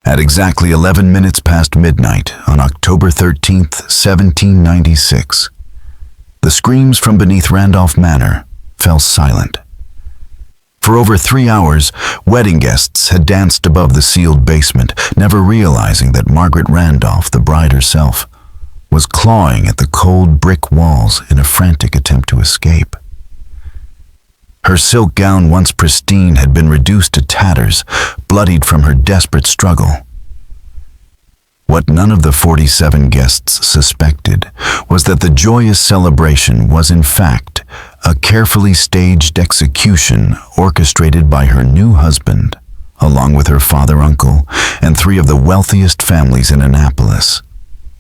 At exactly 11 minutes past midnight on October 13th, 1796, the screams from beneath Randolph Manor fell silent. For over 3 hours, wedding guests had danced above the sealed basement, never realizing that Margaret Randolph, the bride herself, was clawing at the cold brick walls in a frantic attempt to escape. Her silk gown, once pristine, had been reduced to tatters, bloodied from her desperate struggle. What none of the 47 guests suspected was that the joyous celebration was in fact a carefully staged execution orchestrated by her new husband, along with her father, uncle, and 3 of the wealthiest families in Annapolis.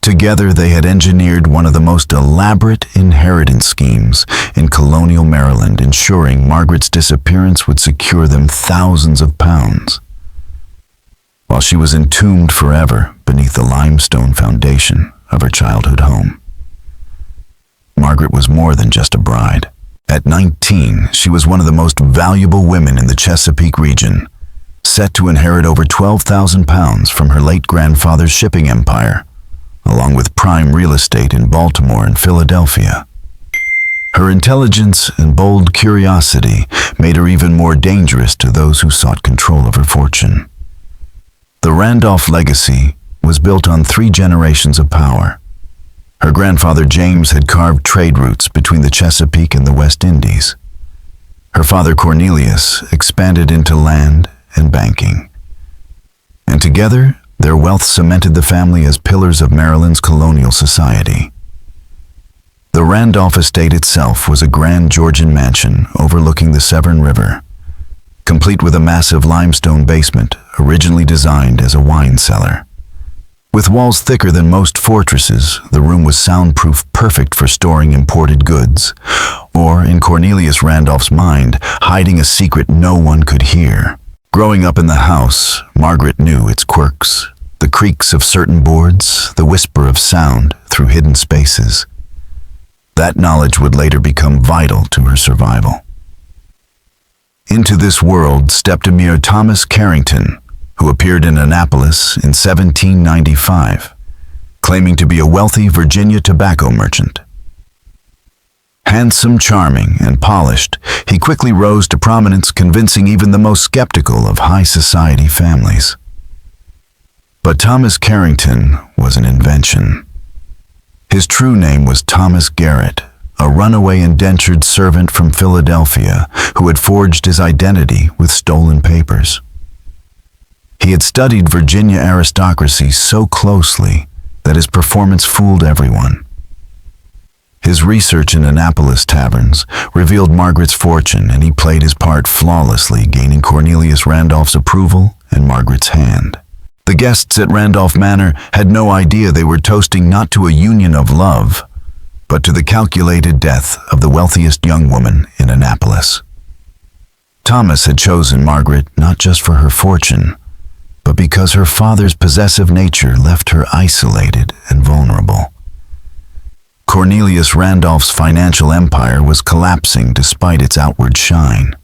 Together, they had engineered one of the most elaborate inheritance schemes in colonial Maryland, ensuring Margaret's disappearance would secure them thousands of pounds, while she was entombed forever beneath the limestone foundation of her childhood home. Margaret was more than just a bride. At 19, she was one of the most valuable women in the Chesapeake region, set to inherit over 12,000 pounds from her late grandfather's shipping empire, along with prime real estate in Baltimore and Philadelphia. Her intelligence and bold curiosity made her even more dangerous to those who sought control of her fortune. The Randolph legacy was built on 3 generations of power. Her grandfather James had carved trade routes between the Chesapeake and the West Indies. Her father Cornelius expanded into land and banking. And together, their wealth cemented the family as pillars of Maryland's colonial society. The Randolph estate itself was a grand Georgian mansion overlooking the Severn River, complete with a massive limestone basement originally designed as a wine cellar. With walls thicker than most fortresses, the room was soundproof, perfect for storing imported goods, or, in Cornelius Randolph's mind, hiding a secret no one could hear. Growing up in the house, Margaret knew its quirks, the creaks of certain boards, the whisper of sound through hidden spaces. That knowledge would later become vital to her survival. Into this world stepped a mere Thomas Carrington, who appeared in Annapolis in 1795, claiming to be a wealthy Virginia tobacco merchant. Handsome, charming, and polished, he quickly rose to prominence, convincing even the most skeptical of high society families. But Thomas Carrington was an invention. His true name was Thomas Garrett, a runaway indentured servant from Philadelphia who had forged his identity with stolen papers. He had studied Virginia aristocracy so closely that his performance fooled everyone. His research in Annapolis taverns revealed Margaret's fortune, and he played his part flawlessly, gaining Cornelius Randolph's approval and Margaret's hand. The guests at Randolph Manor had no idea they were toasting not to a union of love, but to the calculated death of the wealthiest young woman in Annapolis. Thomas had chosen Margaret not just for her fortune, but because her father's possessive nature left her isolated and vulnerable. Cornelius Randolph's financial empire was collapsing despite its outward shine.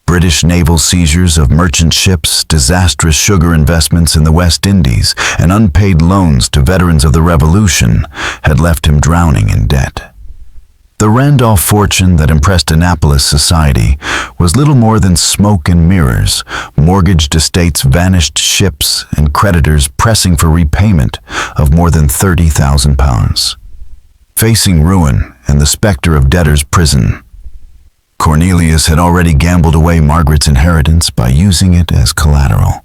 British naval seizures of merchant ships, disastrous sugar investments in the West Indies, and unpaid loans to veterans of the Revolution had left him drowning in debt. The Randolph fortune that impressed Annapolis society was little more than smoke and mirrors, mortgaged estates, vanished ships, and creditors pressing for repayment of more than 30,000 pounds. Facing ruin and the specter of debtor's prison, Cornelius had already gambled away Margaret's inheritance by using it as collateral.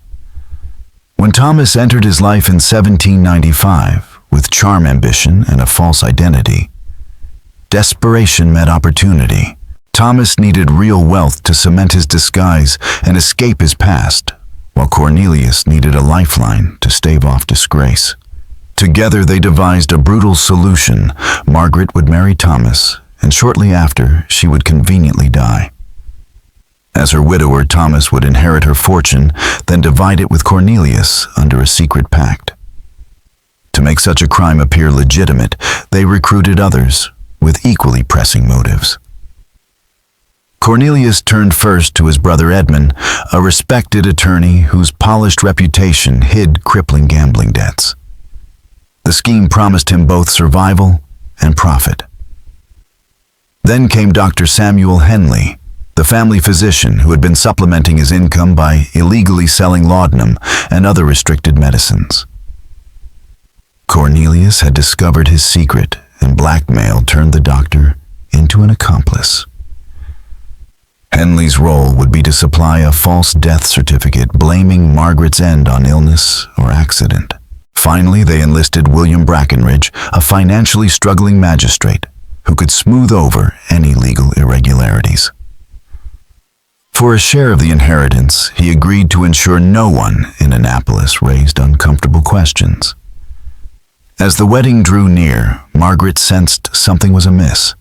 When Thomas entered his life in 1795, with charm, ambition, and a false identity, desperation met opportunity. Thomas needed real wealth to cement his disguise and escape his past, while Cornelius needed a lifeline to stave off disgrace. Together they devised a brutal solution. Margaret would marry Thomas, and shortly after, she would conveniently die. As her widower, Thomas would inherit her fortune, then divide it with Cornelius under a secret pact. To make such a crime appear legitimate, they recruited others with equally pressing motives. Cornelius turned first to his brother Edmund, a respected attorney whose polished reputation hid crippling gambling debts. The scheme promised him both survival and profit. Then came Dr. Samuel Henley, the family physician who had been supplementing his income by illegally selling laudanum and other restricted medicines. Cornelius had discovered his secret, and blackmail turned the doctor into an accomplice. Henley's role would be to supply a false death certificate blaming Margaret's end on illness or accident. Finally, they enlisted William Brackenridge, a financially struggling magistrate who could smooth over any legal irregularities. For a share of the inheritance, he agreed to ensure no one in Annapolis raised uncomfortable questions. As the wedding drew near, Margaret sensed something was amiss.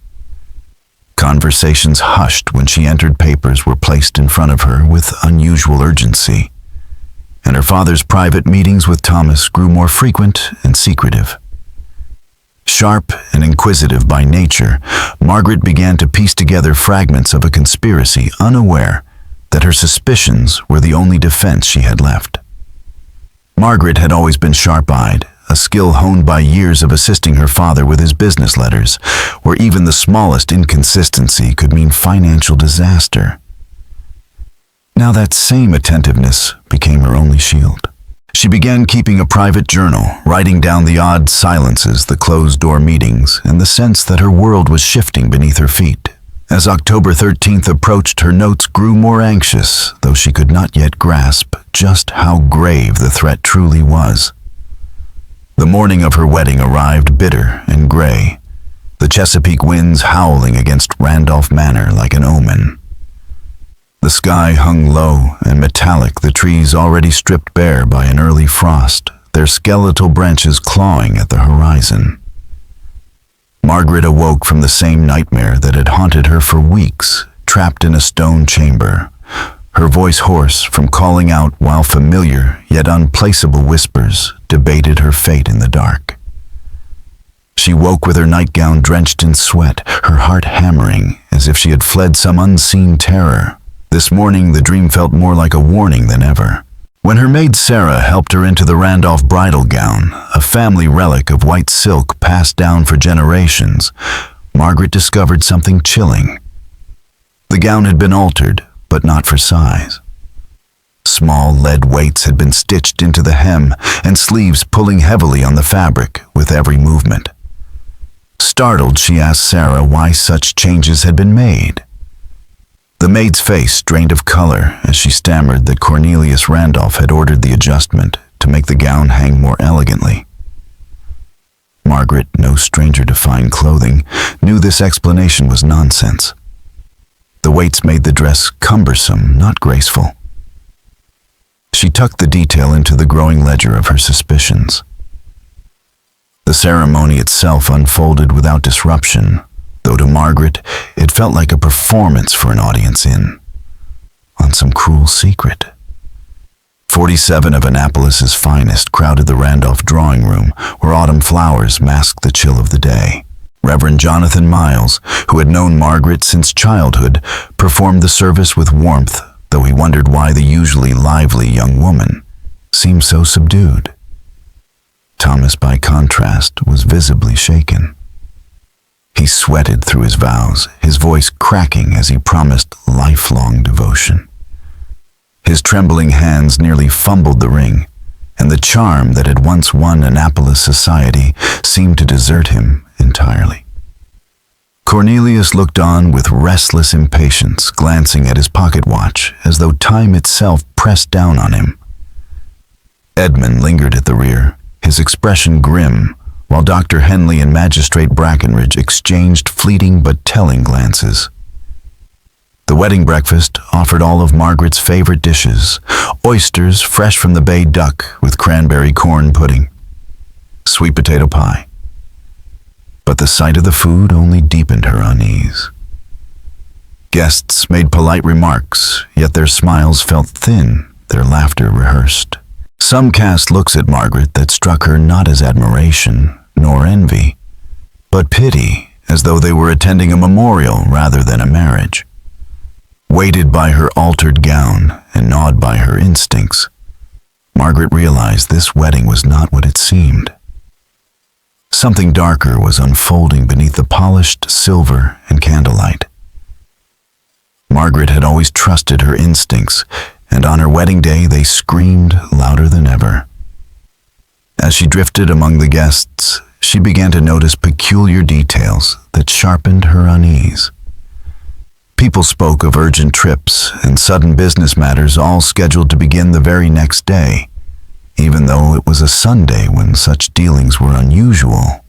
Conversations hushed when she entered. Papers were placed in front of her with unusual urgency, and her father's private meetings with Thomas grew more frequent and secretive. Sharp and inquisitive by nature, Margaret began to piece together fragments of a conspiracy, unaware that her suspicions were the only defense she had left. Margaret had always been sharp-eyed, a skill honed by years of assisting her father with his business letters, where even the smallest inconsistency could mean financial disaster. Now that same attentiveness became her only shield. She began keeping a private journal, writing down the odd silences, the closed-door meetings, and the sense that her world was shifting beneath her feet. As October 13th approached, her notes grew more anxious, though she could not yet grasp just how grave the threat truly was. The morning of her wedding arrived bitter and gray, the Chesapeake winds howling against Randolph Manor like an omen. The sky hung low and metallic, the trees already stripped bare by an early frost, their skeletal branches clawing at the horizon. Margaret awoke from the same nightmare that had haunted her for weeks, trapped in a stone chamber, her voice hoarse from calling out while familiar yet unplaceable whispers debated her fate in the dark. She woke with her nightgown drenched in sweat, her heart hammering as if she had fled some unseen terror. This morning, the dream felt more like a warning than ever. When her maid Sarah helped her into the Randolph bridal gown, a family relic of white silk passed down for generations, Margaret discovered something chilling. The gown had been altered, but not for size. Small lead weights had been stitched into the hem, and sleeves pulling heavily on the fabric with every movement. Startled, she asked Sarah why such changes had been made. The maid's face drained of color as she stammered that Cornelius Randolph had ordered the adjustment to make the gown hang more elegantly. Margaret, no stranger to fine clothing, knew this explanation was nonsense. The weights made the dress cumbersome, not graceful. She tucked the detail into the growing ledger of her suspicions. The ceremony itself unfolded without disruption, though to Margaret it felt like a performance for an audience in on some cruel secret. 47 of Annapolis's finest crowded the Randolph drawing room, where autumn flowers masked the chill of the day. Reverend Jonathan Miles, who had known Margaret since childhood, performed the service with warmth, though he wondered why the usually lively young woman seemed so subdued. Thomas, by contrast, was visibly shaken. He sweated through his vows, his voice cracking as he promised lifelong devotion. His trembling hands nearly fumbled the ring, and the charm that had once won Annapolis society seemed to desert him entirely. Cornelius looked on with restless impatience, glancing at his pocket watch as though time itself pressed down on him. Edmund lingered at the rear, his expression grim, while Dr. Henley and Magistrate Brackenridge exchanged fleeting but telling glances. The wedding breakfast offered all of Margaret's favorite dishes: oysters fresh from the bay duck with cranberry corn pudding, sweet potato pie. But the sight of the food only deepened her unease. Guests made polite remarks, yet their smiles felt thin, their laughter rehearsed. Some cast looks at Margaret that struck her not as admiration nor envy, but pity, as though they were attending a memorial rather than a marriage. Weighted by her altered gown and gnawed by her instincts, Margaret realized this wedding was not what it seemed. Something darker was unfolding beneath the polished silver and candlelight. Margaret had always trusted her instincts, and on her wedding day they screamed louder than ever. As she drifted among the guests, she began to notice peculiar details that sharpened her unease. People spoke of urgent trips and sudden business matters all scheduled to begin the very next day, even though it was a Sunday when such dealings were unusual.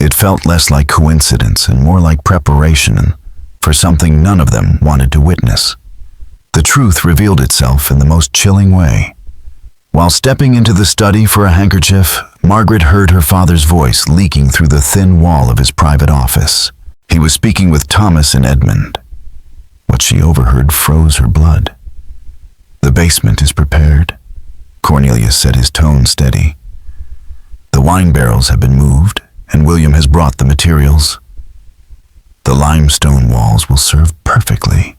It felt less like coincidence and more like preparation for something none of them wanted to witness. The truth revealed itself in the most chilling way. While stepping into the study for a handkerchief, Margaret heard her father's voice leaking through the thin wall of his private office. He was speaking with Thomas and Edmund. What she overheard froze her blood. "The basement is prepared," Cornelius said, his tone steady. "The wine barrels have been moved, and William has brought the materials. The limestone walls will serve perfectly.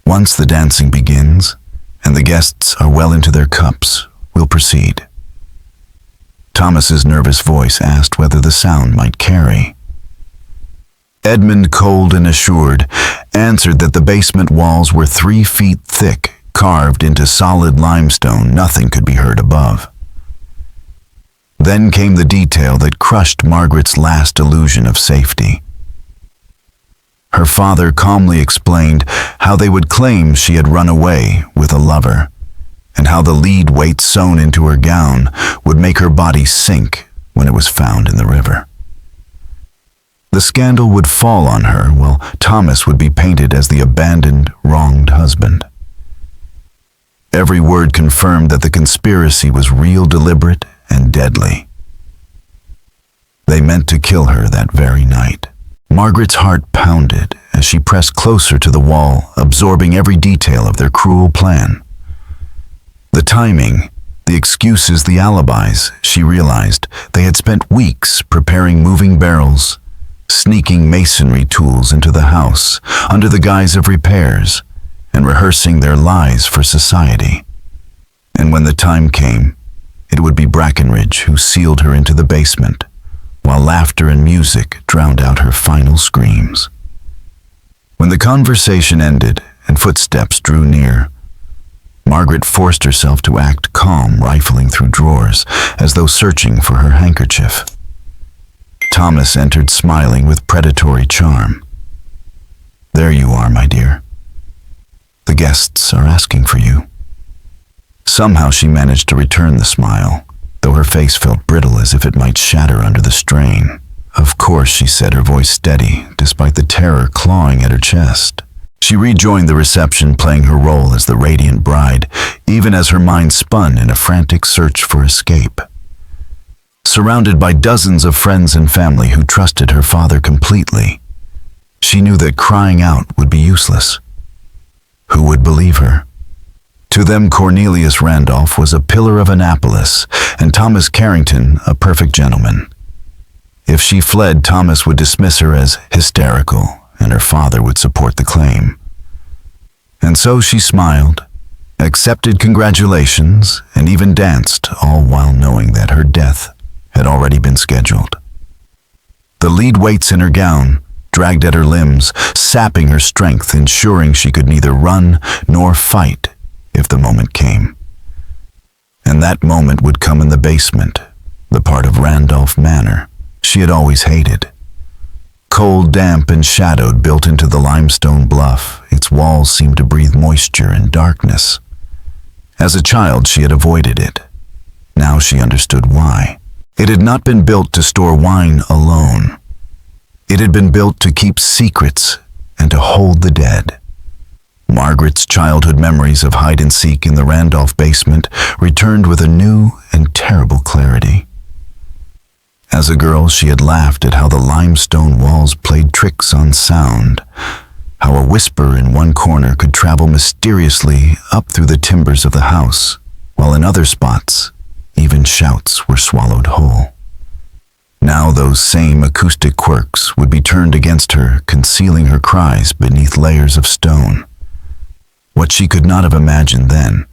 Once the dancing begins, and the guests are well into their cups, we'll proceed." Thomas's nervous voice asked whether the sound might carry. Edmund, cold and assured, answered that the basement walls were 3 feet thick, carved into solid limestone. Nothing could be heard above. Then came the detail that crushed Margaret's last illusion of safety. Her father calmly explained how they would claim she had run away with a lover, and how the lead weight sewn into her gown would make her body sink when it was found in the river. The scandal would fall on her, while Thomas would be painted as the abandoned, wronged husband. Every word confirmed that the conspiracy was real, deliberate, and deadly. They meant to kill her that very night. Margaret's heart pounded as she pressed closer to the wall, absorbing every detail of their cruel plan. The timing, the excuses, the alibis, she realized they had spent weeks preparing moving barrels, sneaking masonry tools into the house under the guise of repairs, and rehearsing their lies for society. And when the time came, it would be Brackenridge who sealed her into the basement, while laughter and music drowned out her final screams. When the conversation ended and footsteps drew near, Margaret forced herself to act calm, rifling through drawers as though searching for her handkerchief. Thomas entered, smiling with predatory charm. "There you are, my dear. The guests are asking for you." Somehow she managed to return the smile, though her face felt brittle as if it might shatter under the strain. "Of course," she said, her voice steady, despite the terror clawing at her chest. She rejoined the reception, playing her role as the radiant bride, even as her mind spun in a frantic search for escape. Surrounded by dozens of friends and family who trusted her father completely, she knew that crying out would be useless. Who would believe her? To them, Cornelius Randolph was a pillar of Annapolis, and Thomas Carrington a perfect gentleman. If she fled, Thomas would dismiss her as hysterical, and her father would support the claim. And so she smiled, accepted congratulations, and even danced, all while knowing that her death had already been scheduled. The lead weights in her gown dragged at her limbs, sapping her strength, ensuring she could neither run nor fight if the moment came. And that moment would come in the basement, the part of Randolph Manor she had always hated. Cold, damp, and shadowed, built into the limestone bluff, its walls seemed to breathe moisture and darkness. As a child, she had avoided it. Now she understood why. It had not been built to store wine alone. It had been built to keep secrets and to hold the dead. Margaret's childhood memories of hide-and-seek in the Randolph basement returned with a new and terrible clarity. As a girl, she had laughed at how the limestone walls played tricks on sound, how a whisper in one corner could travel mysteriously up through the timbers of the house, while in other spots, even shouts were swallowed whole. Now those same acoustic quirks would be turned against her, concealing her cries beneath layers of stone. What she could not have imagined then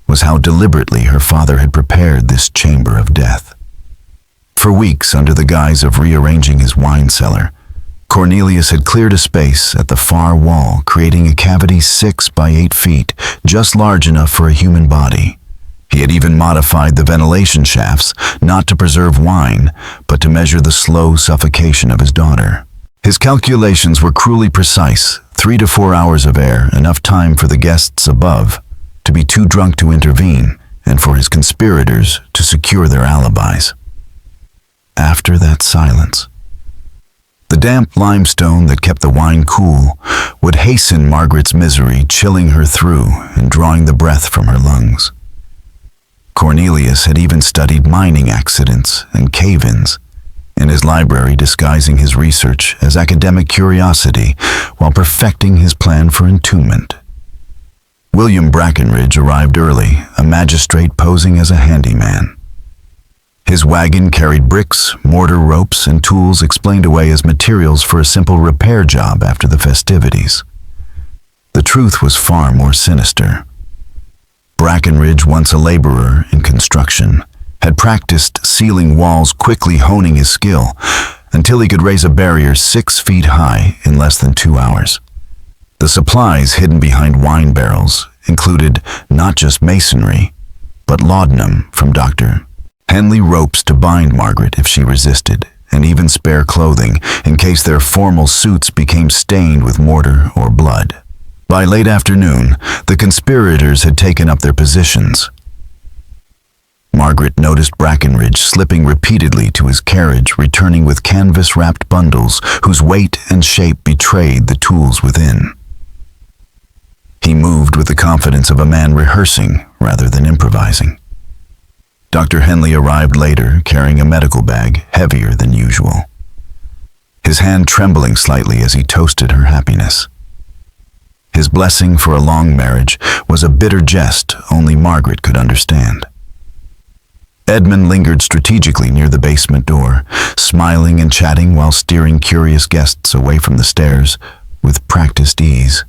was how deliberately her father had prepared this chamber of death. For weeks, under the guise of rearranging his wine cellar, Cornelius had cleared a space at the far wall, creating a cavity 6 by 8 feet, just large enough for a human body. He had even modified the ventilation shafts, not to preserve wine, but to measure the slow suffocation of his daughter. His calculations were cruelly precise: 3 to 4 hours of air, enough time for the guests above to be too drunk to intervene, and for his conspirators to secure their alibis. After that silence, the damp limestone that kept the wine cool would hasten Margaret's misery, chilling her through and drawing the breath from her lungs. Cornelius had even studied mining accidents and cave-ins in his library, disguising his research as academic curiosity while perfecting his plan for entombment. William Brackenridge arrived early, a magistrate posing as a handyman. His wagon carried bricks, mortar ropes, and tools explained away as materials for a simple repair job after the festivities. The truth was far more sinister. Brackenridge, once a laborer in construction, had practiced sealing walls, quickly honing his skill until he could raise a barrier 6 feet high in less than 2 hours. The supplies hidden behind wine barrels included not just masonry, but laudanum from Dr. Henley, ropes to bind Margaret if she resisted, and even spare clothing in case their formal suits became stained with mortar or blood. By late afternoon, the conspirators had taken up their positions. Margaret noticed Brackenridge slipping repeatedly to his carriage, returning with canvas-wrapped bundles whose weight and shape betrayed the tools within. He moved with the confidence of a man rehearsing rather than improvising. Dr. Henley arrived later, carrying a medical bag heavier than usual, his hand trembling slightly as he toasted her happiness. His blessing for a long marriage was a bitter jest only Margaret could understand. Edmund lingered strategically near the basement door, smiling and chatting while steering curious guests away from the stairs with practiced ease.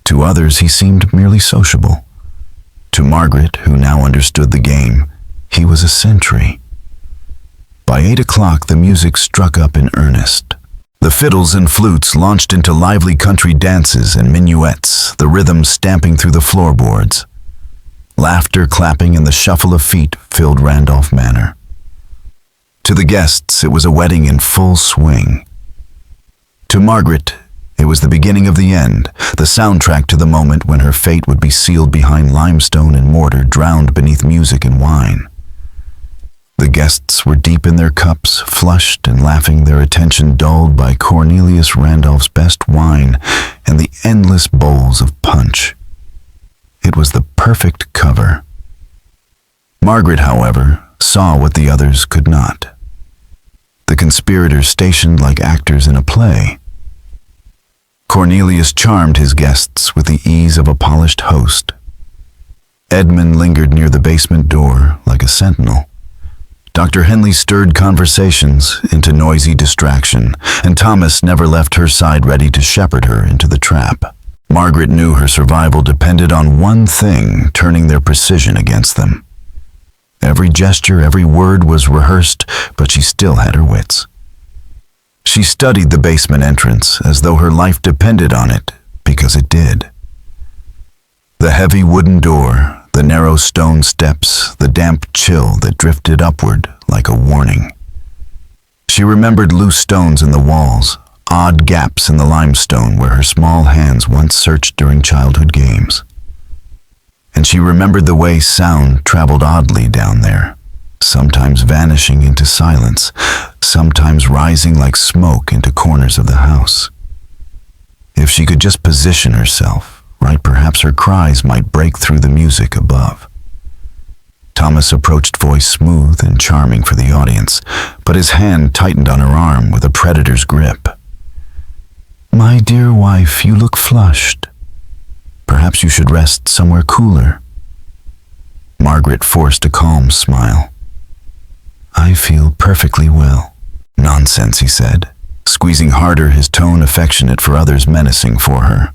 To others, he seemed merely sociable. To Margaret, who now understood the game, he was a sentry. By 8 o'clock, the music struck up in earnest. The fiddles and flutes launched into lively country dances and minuets, the rhythm stamping through the floorboards. Laughter, clapping, and the shuffle of feet filled Randolph Manor. To the guests, it was a wedding in full swing. To Margaret, it was the beginning of the end, the soundtrack to the moment when her fate would be sealed behind limestone and mortar, drowned beneath music and wine. The guests were deep in their cups, flushed and laughing, their attention dulled by Cornelius Randolph's best wine and the endless bowls of punch. It was the perfect cover. Margaret, however, saw what the others could not. The conspirators stationed like actors in a play. Cornelius charmed his guests with the ease of a polished host. Edmund lingered near the basement door like a sentinel. Dr. Henley stirred conversations into noisy distraction, and Thomas never left her side, ready to shepherd her into the trap. Margaret knew her survival depended on one thing, turning their precision against them. Every gesture, every word was rehearsed, but she still had her wits. She studied the basement entrance as though her life depended on it, because it did. The heavy wooden door, the narrow stone steps, the damp chill that drifted upward like a warning. She remembered loose stones in the walls, odd gaps in the limestone where her small hands once searched during childhood games. And she remembered the way sound traveled oddly down there, sometimes vanishing into silence, sometimes rising like smoke into corners of the house. If she could just position herself right, perhaps her cries might break through the music above. Thomas approached, voice smooth and charming for the audience, but his hand tightened on her arm with a predator's grip. "My dear wife, you look flushed. Perhaps you should rest somewhere cooler." Margaret forced a calm smile. I feel perfectly well. Nonsense, he said, squeezing harder, his tone affectionate for others, menacing for her.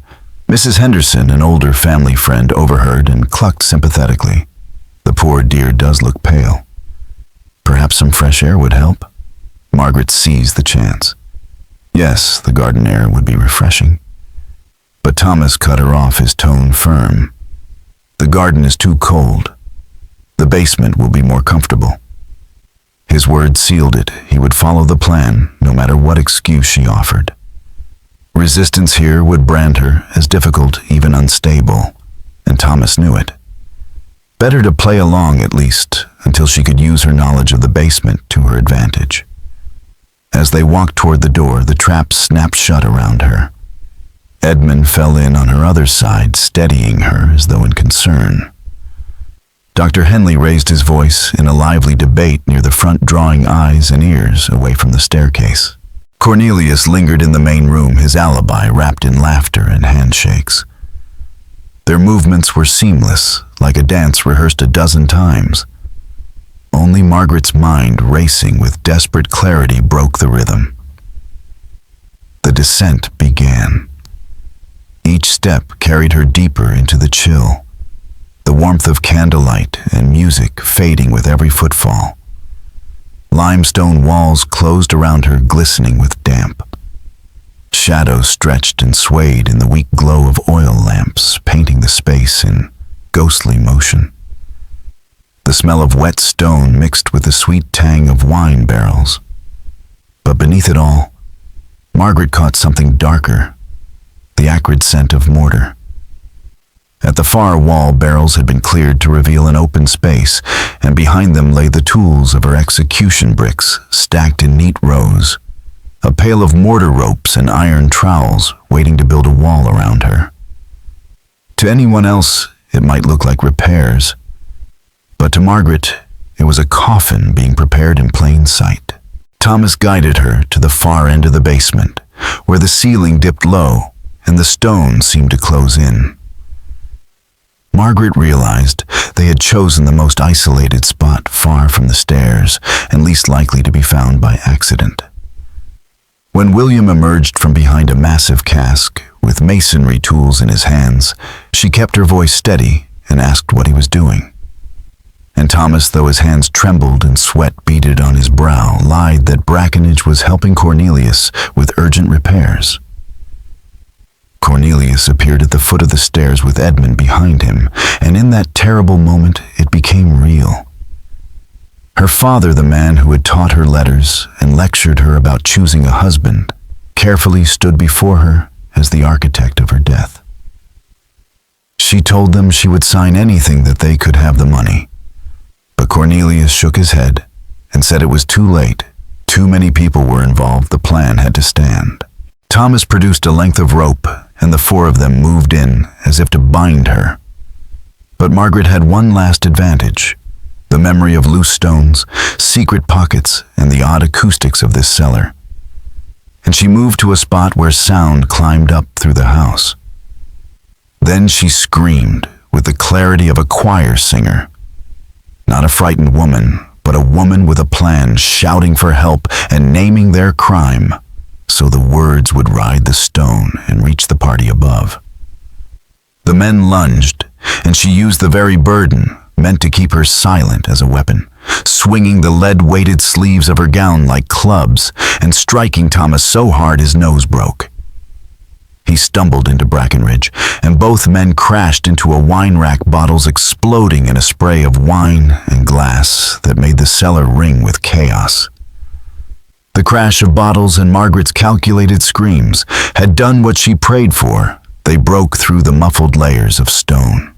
Mrs. Henderson, an older family friend, overheard and clucked sympathetically. The poor dear does look pale. Perhaps some fresh air would help. Margaret seized the chance. Yes, the garden air would be refreshing. But Thomas cut her off, his tone firm. The garden is too cold. The basement will be more comfortable. His word sealed it. He would follow the plan, no matter what excuse she offered. Resistance here would brand her as difficult, even unstable, and Thomas knew it. Better to play along, at least, until she could use her knowledge of the basement to her advantage. As they walked toward the door, the trap snapped shut around her. Edmund fell in on her other side, steadying her as though in concern. Dr. Henley raised his voice in a lively debate near the front, drawing eyes and ears away from the staircase. Cornelius lingered in the main room, his alibi wrapped in laughter and handshakes. Their movements were seamless, like a dance rehearsed a dozen times. Only Margaret's mind, racing with desperate clarity, broke the rhythm. The descent began. Each step carried her deeper into the chill, the warmth of candlelight and music fading with every footfall. Limestone walls closed around her, glistening with damp. Shadows stretched and swayed in the weak glow of oil lamps, painting the space in ghostly motion. The smell of wet stone mixed with the sweet tang of wine barrels. But beneath it all, Margaret caught something darker, the acrid scent of mortar. At the far wall, barrels had been cleared to reveal an open space, and behind them lay the tools of her execution bricks, stacked in neat rows. A pail of mortar ropes and iron trowels waiting to build a wall around her. To anyone else, it might look like repairs, but to Margaret, it was a coffin being prepared in plain sight. Thomas guided her to the far end of the basement, where the ceiling dipped low and the stone seemed to close in. Margaret realized they had chosen the most isolated spot, far from the stairs and least likely to be found by accident. When William emerged from behind a massive cask, with masonry tools in his hands, she kept her voice steady and asked what he was doing. And Thomas, though his hands trembled and sweat beaded on his brow, lied that Brackenage was helping Cornelius with urgent repairs. Cornelius appeared at the foot of the stairs with Edmund behind him, and in that terrible moment it became real. Her father, the man who had taught her letters and lectured her about choosing a husband, carefully stood before her as the architect of her death. She told them she would sign anything that they could have the money. But Cornelius shook his head and said it was too late. Too many people were involved, the plan had to stand. Thomas produced a length of rope, and the four of them moved in as if to bind her. But Margaret had one last advantage: the memory of loose stones, secret pockets, and the odd acoustics of this cellar. And she moved to a spot where sound climbed up through the house. Then she screamed with the clarity of a choir singer. Not a frightened woman, but a woman with a plan, shouting for help and naming their crime, so the words would ride the stone and reach the party above. The men lunged, and she used the very burden, meant to keep her silent, as a weapon, swinging the lead-weighted sleeves of her gown like clubs and striking Thomas so hard his nose broke. He stumbled into Brackenridge, and both men crashed into a wine rack, bottles exploding in a spray of wine and glass that made the cellar ring with chaos. The crash of bottles and Margaret's calculated screams had done what she prayed for. They broke through the muffled layers of stone.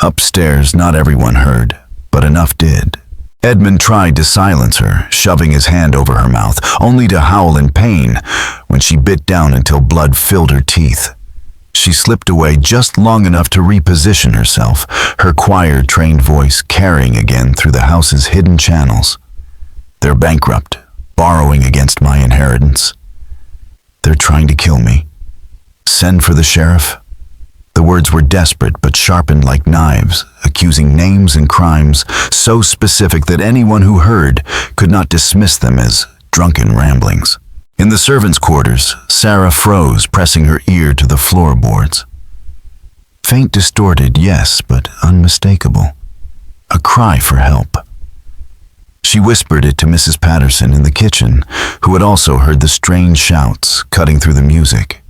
Upstairs, not everyone heard, but enough did. Edmund tried to silence her, shoving his hand over her mouth, only to howl in pain when she bit down until blood filled her teeth. She slipped away just long enough to reposition herself, her choir-trained voice carrying again through the house's hidden channels. They're bankrupt, borrowing against my inheritance. They're trying to kill me. Send for the sheriff. The words were desperate but sharpened like knives, accusing names and crimes so specific that anyone who heard could not dismiss them as drunken ramblings. In the servants' quarters, Sarah froze, pressing her ear to the floorboards. Faint, distorted, yes, but unmistakable. A cry for help. She whispered it to Mrs. Patterson in the kitchen, who had also heard the strange shouts cutting through the music.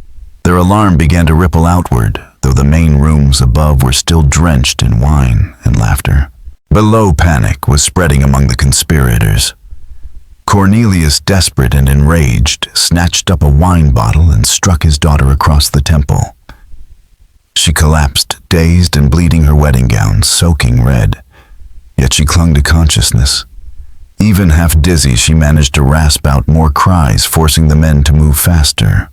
Their alarm began to ripple outward, though the main rooms above were still drenched in wine and laughter. Below, panic was spreading among the conspirators. Cornelius, desperate and enraged, snatched up a wine bottle and struck his daughter across the temple. She collapsed, dazed and bleeding, her wedding gown soaking red. Yet she clung to consciousness. Even half dizzy, she managed to rasp out more cries, forcing the men to move faster.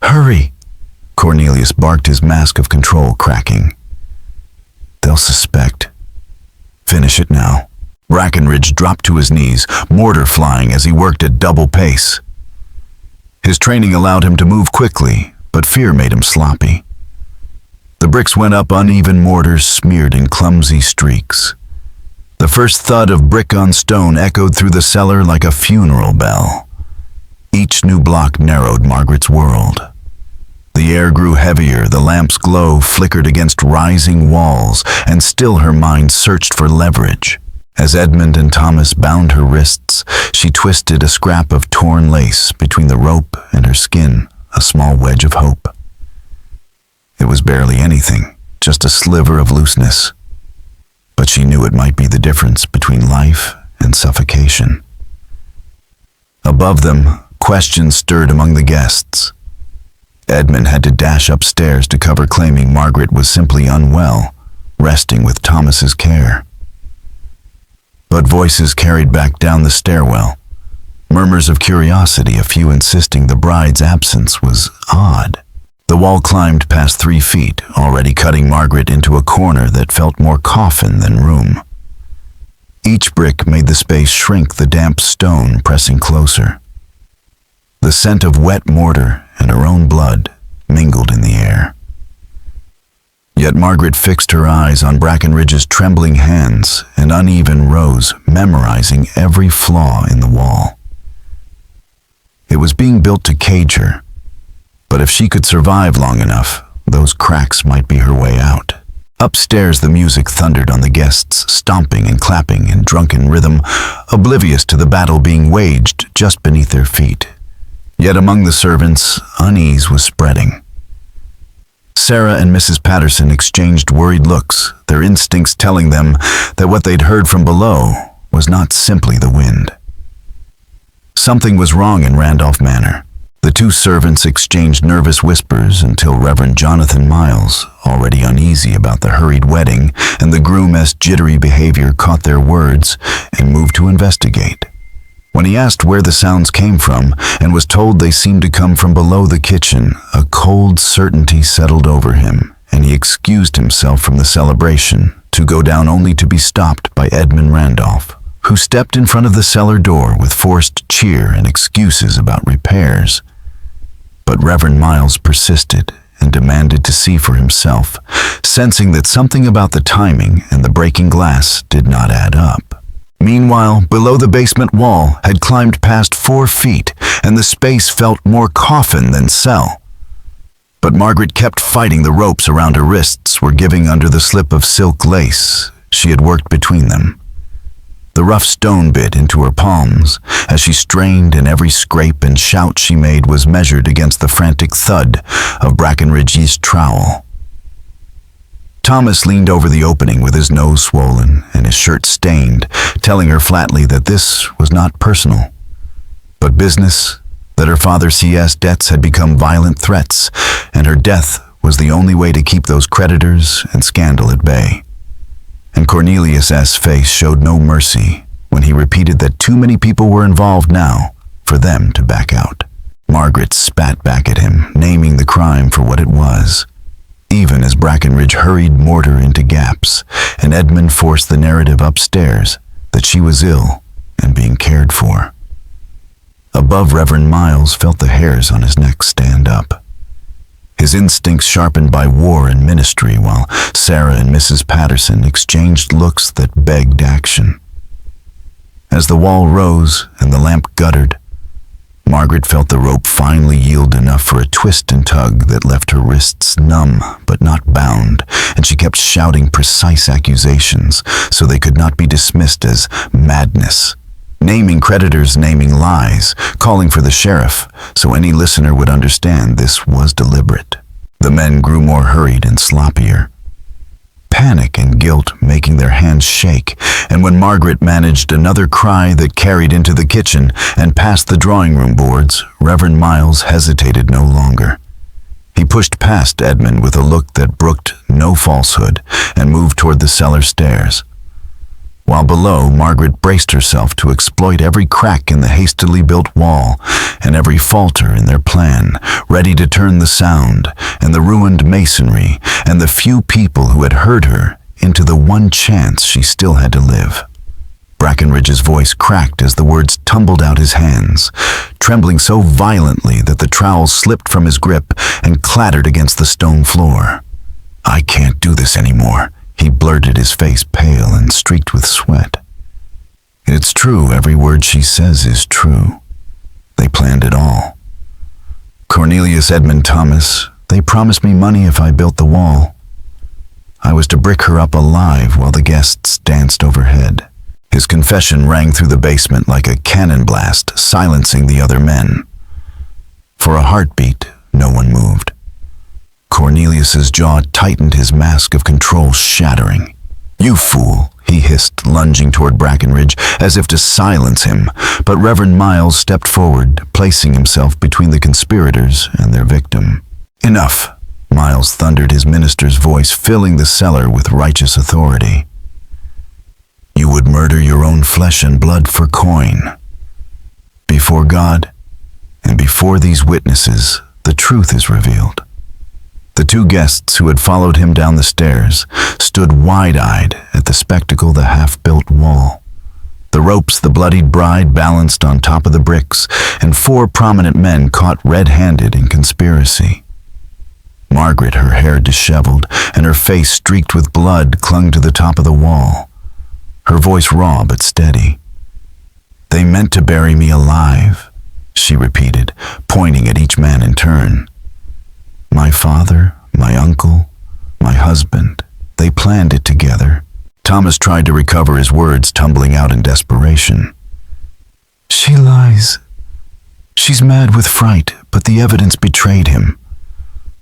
"Hurry!" Cornelius barked, his mask of control cracking. "They'll suspect. Finish it now." Brackenridge dropped to his knees, mortar flying as he worked at double pace. His training allowed him to move quickly, but fear made him sloppy. The bricks went up, uneven mortars smeared in clumsy streaks. The first thud of brick on stone echoed through the cellar like a funeral bell. Each new block narrowed Margaret's world. The air grew heavier, the lamp's glow flickered against rising walls, and still her mind searched for leverage. As Edmund and Thomas bound her wrists, she twisted a scrap of torn lace between the rope and her skin, a small wedge of hope. It was barely anything, just a sliver of looseness. But she knew it might be the difference between life and suffocation. Above them, questions stirred among the guests. Edmund had to dash upstairs to cover, claiming Margaret was simply unwell, resting with Thomas's care. But voices carried back down the stairwell. Murmurs of curiosity, a few insisting the bride's absence was odd. The wall climbed past 3 feet, already cutting Margaret into a corner that felt more coffin than room. Each brick made the space shrink, the damp stone pressing closer. The scent of wet mortar and her own blood mingled in the air. Yet Margaret fixed her eyes on Brackenridge's trembling hands and uneven rows, memorizing every flaw in the wall. It was being built to cage her, but if she could survive long enough, those cracks might be her way out. Upstairs, the music thundered on the guests, stomping and clapping in drunken rhythm, oblivious to the battle being waged just beneath their feet. Yet among the servants, unease was spreading. Sarah and Mrs. Patterson exchanged worried looks, their instincts telling them that what they'd heard from below was not simply the wind. Something was wrong in Randolph Manor. The two servants exchanged nervous whispers until Reverend Jonathan Miles, already uneasy about the hurried wedding and the groom's jittery behavior, caught their words and moved to investigate. When he asked where the sounds came from and was told they seemed to come from below the kitchen, a cold certainty settled over him, and he excused himself from the celebration to go down only to be stopped by Edmund Randolph, who stepped in front of the cellar door with forced cheer and excuses about repairs. But Reverend Miles persisted and demanded to see for himself, sensing that something about the timing and the breaking glass did not add up. Meanwhile, below, the basement wall had climbed past 4 feet, and the space felt more coffin than cell. But Margaret kept fighting. The ropes around her wrists were giving under the slip of silk lace she had worked between them. The rough stone bit into her palms as she strained, and every scrape and shout she made was measured against the frantic thud of Brackenridge's trowel. Thomas leaned over the opening with his nose swollen and his shirt stained, telling her flatly that this was not personal, but business, that her father's CS debts had become violent threats, and her death was the only way to keep those creditors and scandal at bay. And Cornelius' face showed no mercy when he repeated that too many people were involved now for them to back out. Margaret spat back at him, naming the crime for what it was. Even as Brackenridge hurried mortar into gaps, and Edmund forced the narrative upstairs that she was ill and being cared for. Above, Reverend Miles felt the hairs on his neck stand up. his instincts sharpened by war and ministry, while Sarah and Mrs. Patterson exchanged looks that begged action. As the wall rose and the lamp guttered, Margaret felt the rope finally yield enough for a twist and tug that left her wrists numb but not bound, and she kept shouting precise accusations so they could not be dismissed as madness. Naming creditors, naming lies, calling for the sheriff, so any listener would understand this was deliberate. The men grew more hurried and sloppier, panic and guilt making their hands shake, and when Margaret managed another cry that carried into the kitchen and past the drawing room boards, Reverend Miles hesitated no longer. He pushed past Edmund with a look that brooked no falsehood and moved toward the cellar stairs. While below, Margaret braced herself to exploit every crack in the hastily built wall and every falter in their plan, ready to turn the sound and the ruined masonry and the few people who had heard her into the one chance she still had to live. Brackenridge's voice cracked as the words tumbled out his hands, trembling so violently that the trowel slipped from his grip and clattered against the stone floor. "I can't do this anymore," he blurted, his face pale and streaked with sweat. "It's true, every word she says is true. They planned it all. Cornelius, Edmund, Thomas, they promised me money if I built the wall. I was to brick her up alive while the guests danced overhead." His confession rang through the basement like a cannon blast, silencing the other men. For a heartbeat, no one moved. Cornelius's jaw tightened, his mask of control shattering. "You fool," he hissed, lunging toward Brackenridge as if to silence him, but Reverend Miles stepped forward, placing himself between the conspirators and their victim. "Enough," Miles thundered, his minister's voice filling the cellar with righteous authority. "You would murder your own flesh and blood for coin. Before God and before these witnesses, the truth is revealed." The two guests who had followed him down the stairs stood wide-eyed at the spectacle, the half-built wall. The ropes the bloodied bride balanced on top of the bricks, and 4 prominent men caught red-handed in conspiracy. Margaret, her hair disheveled and her face streaked with blood, clung to the top of the wall, her voice raw but steady. "They meant to bury me alive," she repeated, pointing at each man in turn. "My father, my uncle, my husband, they planned it together." Thomas tried to recover his words, tumbling out in desperation. "She lies. She's mad with fright, but the evidence betrayed him."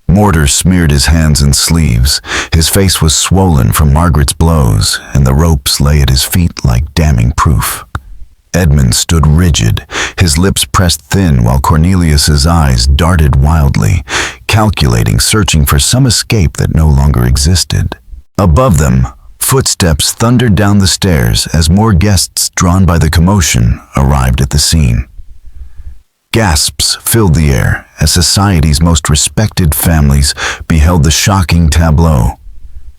Mortar smeared his hands and sleeves. His face was swollen from Margaret's blows, and the ropes lay at his feet like damning proof. Edmund stood rigid, his lips pressed thin, while Cornelius's eyes darted wildly, calculating, searching for some escape that no longer existed. Above them, footsteps thundered down the stairs as more guests drawn by the commotion arrived at the scene. Gasps filled the air as society's most respected families beheld the shocking tableau.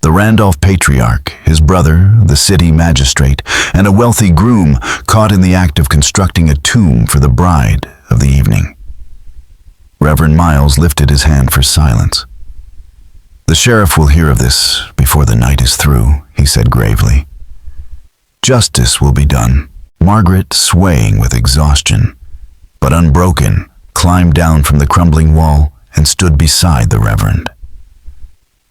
The Randolph patriarch, his brother, the city magistrate, and a wealthy groom caught in the act of constructing a tomb for the bride of the evening. Reverend Miles lifted his hand for silence. "The sheriff will hear of this before the night is through," he said gravely. "Justice will be done." Margaret, swaying with exhaustion, but unbroken, climbed down from the crumbling wall and stood beside the Reverend.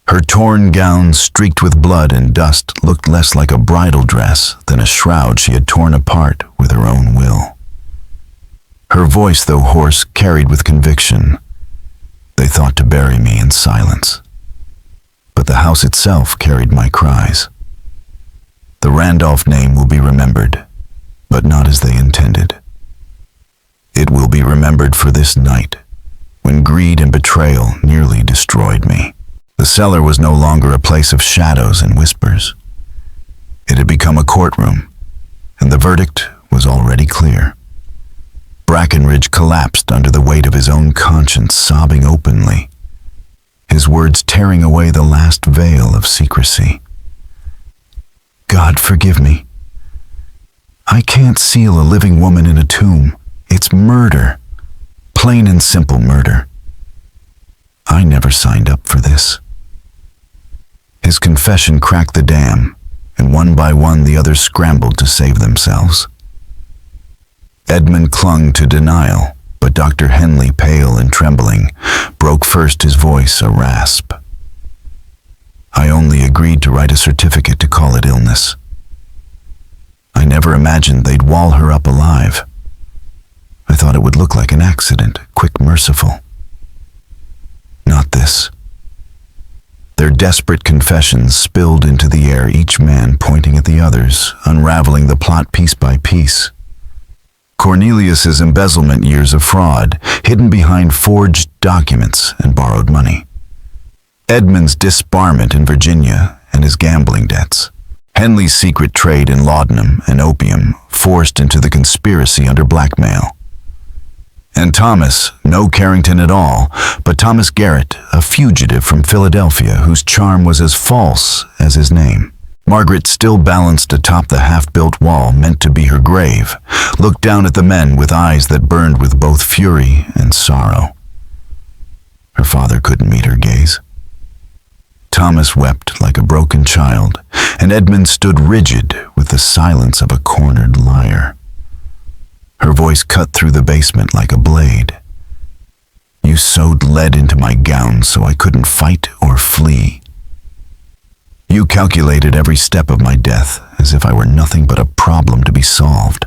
Her torn gown, streaked with blood and dust, looked less like a bridal dress than a shroud she had torn apart with her own will. Her voice, though hoarse, carried with conviction. "They thought to bury me in silence, but the house itself carried my cries. The Randolph name will be remembered, but not as they intended. It will be remembered for this night, when greed and betrayal nearly destroyed me." The cellar was no longer a place of shadows and whispers. It had become a courtroom, and the verdict was already clear. Brackenridge collapsed under the weight of his own conscience, sobbing openly, his words tearing away the last veil of secrecy. "God, forgive me. I can't seal a living woman in a tomb. It's murder, plain and simple murder. I never signed up for this. His confession cracked the dam, and one by one the others scrambled to save themselves. Edmund clung to denial, but Dr. Henley, pale and trembling, broke first, his voice a rasp. I only agreed to write a certificate to call it illness. I never imagined they'd wall her up alive. I thought it would look like an accident, quick, merciful. Not this. Their desperate confessions spilled into the air, each man pointing at the others, unraveling the plot piece by piece. Cornelius's embezzlement years of fraud, hidden behind forged documents and borrowed money. Edmund's disbarment in Virginia and his gambling debts. Henley's secret trade in laudanum and opium, forced into the conspiracy under blackmail. And Thomas, no Carrington at all, but Thomas Garrett, a fugitive from Philadelphia whose charm was as false as his name. Margaret still balanced atop the half-built wall meant to be her grave, looked down at the men with eyes that burned with both fury and sorrow. Her father couldn't meet her gaze. Thomas wept like a broken child, and Edmund stood rigid with the silence of a cornered liar. Her voice cut through the basement like a blade. You sewed lead into my gown so I couldn't fight or flee. You calculated every step of my death as if I were nothing but a problem to be solved.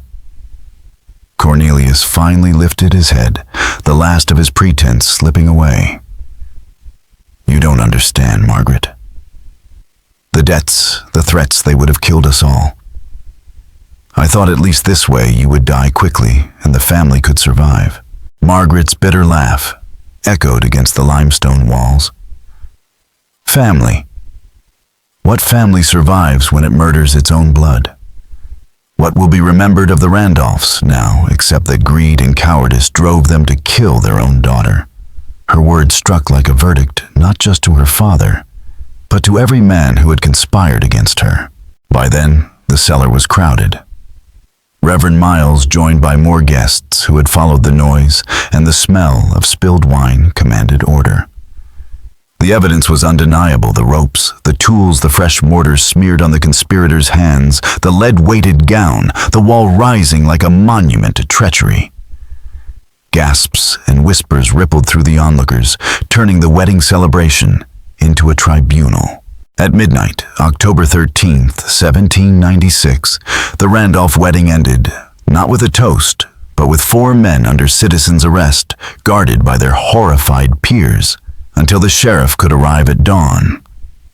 Cornelius finally lifted his head, the last of his pretense slipping away. You don't understand, Margaret. The debts, the threats, they would have killed us all. I thought at least this way you would die quickly and the family could survive. Margaret's bitter laugh echoed against the limestone walls. Family. What family survives when it murders its own blood? What will be remembered of the Randolphs now, except that greed and cowardice drove them to kill their own daughter? Her words struck like a verdict, not just to her father, but to every man who had conspired against her. By then, the cellar was crowded. Reverend Miles, joined by more guests who had followed the noise, and the smell of spilled wine commanded order. The evidence was undeniable: the ropes, the tools, the fresh mortar smeared on the conspirators' hands, the lead-weighted gown, the wall rising like a monument to treachery. Gasps and whispers rippled through the onlookers, turning the wedding celebration into a tribunal. At midnight, October 13th, 1796, the Randolph wedding ended, not with a toast, but with 4 men under citizen's arrest, guarded by their horrified peers, until the sheriff could arrive at dawn.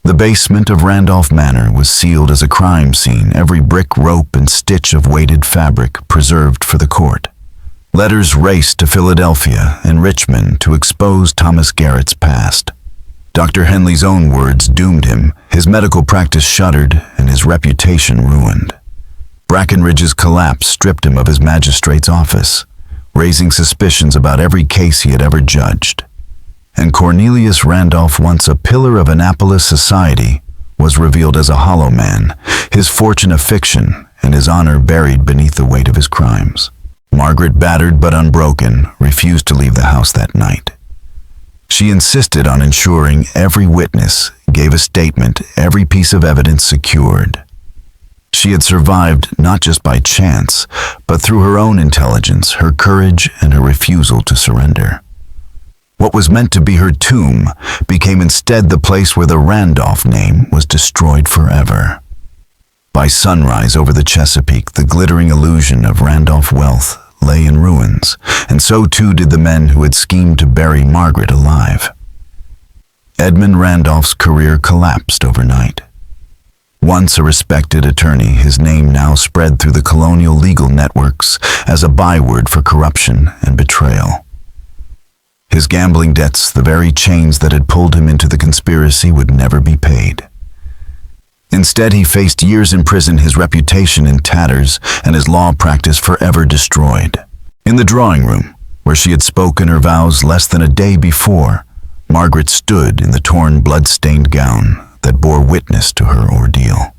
The basement of Randolph Manor was sealed as a crime scene, every brick, rope, and stitch of weighted fabric preserved for the court. Letters raced to Philadelphia and Richmond to expose Thomas Garrett's past. Dr. Henley's own words doomed him, his medical practice shuttered, and his reputation ruined. Brackenridge's collapse stripped him of his magistrate's office, raising suspicions about every case he had ever judged. And Cornelius Randolph, once a pillar of Annapolis society, was revealed as a hollow man, his fortune a fiction, and his honor buried beneath the weight of his crimes. Margaret, battered but unbroken, refused to leave the house that night. She insisted on ensuring every witness gave a statement, every piece of evidence secured. She had survived not just by chance, but through her own intelligence, her courage, and her refusal to surrender. What was meant to be her tomb became instead the place where the Randolph name was destroyed forever. By sunrise over the Chesapeake, the glittering illusion of Randolph wealth lay in ruins, and so too did the men who had schemed to bury Margaret alive. Edmund Randolph's career collapsed overnight. Once a respected attorney, his name now spread through the colonial legal networks as a byword for corruption and betrayal. His gambling debts, the very chains that had pulled him into the conspiracy, would never be paid. Instead, he faced years in prison, his reputation in tatters, and his law practice forever destroyed. In the drawing room, where she had spoken her vows less than a day before, Margaret stood in the torn, blood-stained gown that bore witness to her ordeal.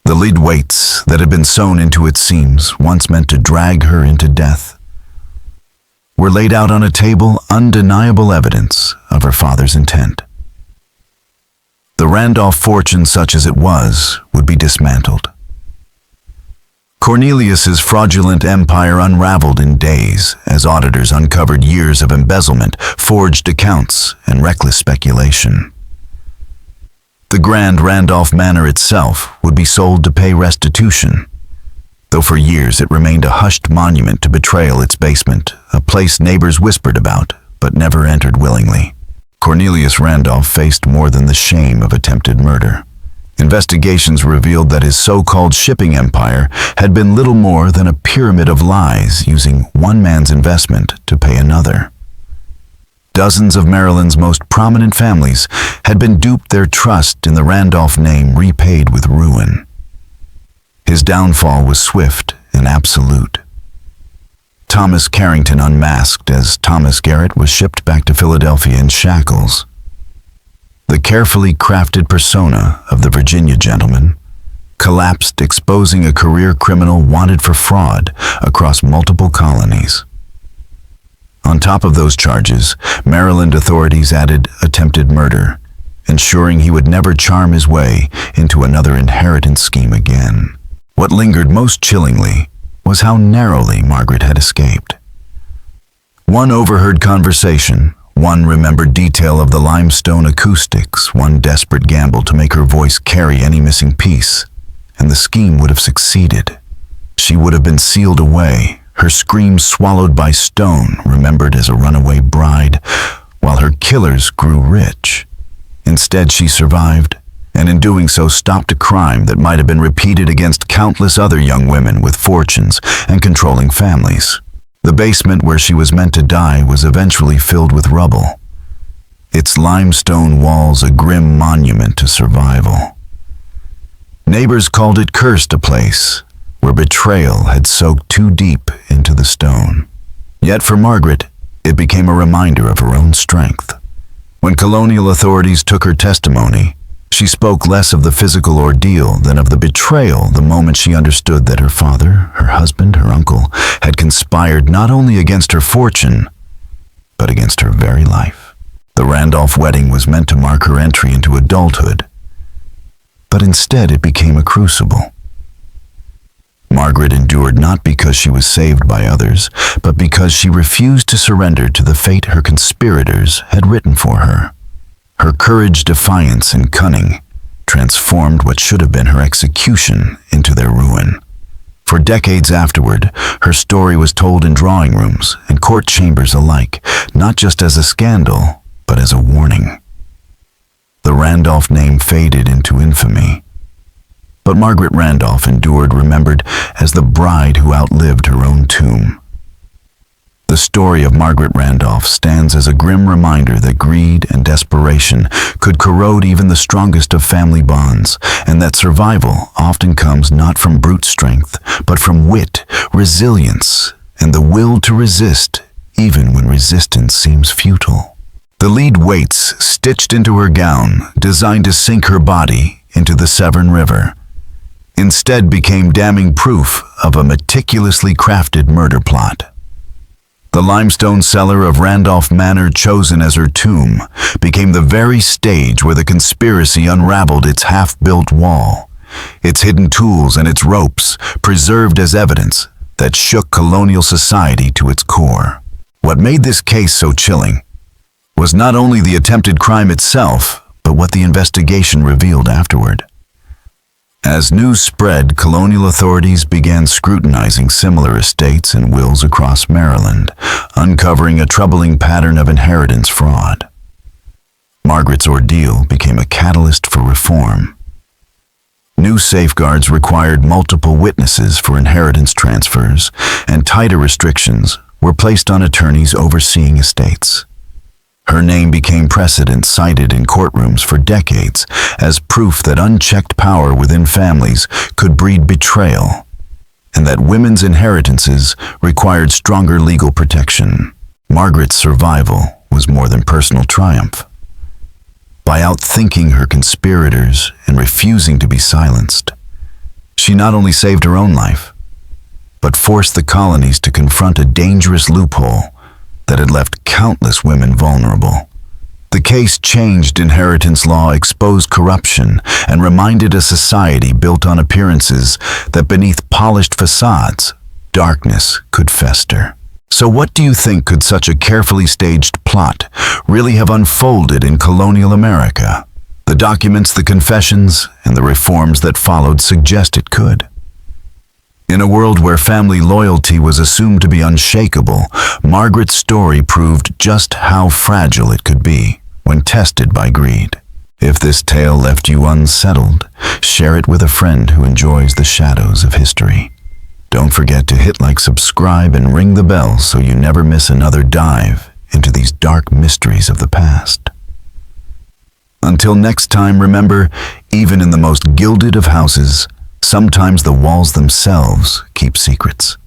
The lead weights that had been sewn into its seams once meant to drag her into death. were laid out on a table, undeniable evidence of her father's intent. The Randolph fortune, such as it was, would be dismantled. Cornelius's fraudulent empire unraveled in days as auditors uncovered years of embezzlement, forged accounts, and reckless speculation. The grand Randolph Manor itself would be sold to pay restitution, though for years it remained a hushed monument to betrayal. Its basement, a place neighbors whispered about but never entered willingly. Cornelius Randolph faced more than the shame of attempted murder. Investigations revealed that his so-called shipping empire had been little more than a pyramid of lies, using one man's investment to pay another. Dozens of Maryland's most prominent families had been duped, their trust in the Randolph name repaid with ruin. His downfall was swift and absolute. Thomas Carrington unmasked as Thomas Garrett was shipped back to Philadelphia in shackles. The carefully crafted persona of the Virginia gentleman collapsed, exposing a career criminal wanted for fraud across multiple colonies. On top of those charges, Maryland authorities added attempted murder, ensuring he would never charm his way into another inheritance scheme again. What lingered most chillingly was how narrowly Margaret had escaped. One overheard conversation, one remembered detail of the limestone acoustics, one desperate gamble to make her voice carry any missing piece, and the scheme would have succeeded. She would have been sealed away, her screams swallowed by stone, remembered as a runaway bride, while her killers grew rich. Instead, she survived, and in doing so stopped a crime that might have been repeated against countless other young women with fortunes and controlling families. The basement where she was meant to die was eventually filled with rubble, its limestone walls a grim monument to survival. Neighbors called it cursed, a place where betrayal had soaked too deep into the stone. Yet for Margaret, it became a reminder of her own strength. When colonial authorities took her testimony, she spoke less of the physical ordeal than of the betrayal the moment she understood that her father, her husband, her uncle had conspired not only against her fortune, but against her very life. The Randolph wedding was meant to mark her entry into adulthood, but instead it became a crucible. Margaret endured not because she was saved by others, but because she refused to surrender to the fate her conspirators had written for her. Her courage, defiance, and cunning transformed what should have been her execution into their ruin. For decades afterward, her story was told in drawing rooms and court chambers alike, not just as a scandal, but as a warning. The Randolph name faded into infamy, but Margaret Randolph endured, remembered as the bride who outlived her own tomb. The story of Margaret Randolph stands as a grim reminder that greed and desperation could corrode even the strongest of family bonds, and that survival often comes not from brute strength, but from wit, resilience, and the will to resist, even when resistance seems futile. The lead weights stitched into her gown, designed to sink her body into the Severn River, instead became damning proof of a meticulously crafted murder plot. The limestone cellar of Randolph Manor, chosen as her tomb, became the very stage where the conspiracy unraveled its half-built wall, its hidden tools and its ropes preserved as evidence that shook colonial society to its core. What made this case so chilling was not only the attempted crime itself, but what the investigation revealed afterward. As news spread, colonial authorities began scrutinizing similar estates and wills across Maryland, uncovering a troubling pattern of inheritance fraud. Margaret's ordeal became a catalyst for reform. New safeguards required multiple witnesses for inheritance transfers, and tighter restrictions were placed on attorneys overseeing estates. Her name became precedent, cited in courtrooms for decades as proof that unchecked power within families could breed betrayal, and that women's inheritances required stronger legal protection. Margaret's survival was more than personal triumph. By outthinking her conspirators and refusing to be silenced, she not only saved her own life, but forced the colonies to confront a dangerous loophole that had left countless women vulnerable. The case changed inheritance law, exposed corruption, and reminded a society built on appearances that beneath polished facades, darkness could fester. So what do you think could such a carefully staged plot really have unfolded in colonial America? The documents, the confessions, and the reforms that followed suggest it could. In a world where family loyalty was assumed to be unshakable, Margaret's story proved just how fragile it could be when tested by greed. If this tale left you unsettled, share it with a friend who enjoys the shadows of history. Don't forget to hit like, subscribe, and ring the bell so you never miss another dive into these dark mysteries of the past. Until next time, remember, even in the most gilded of houses, sometimes the walls themselves keep secrets.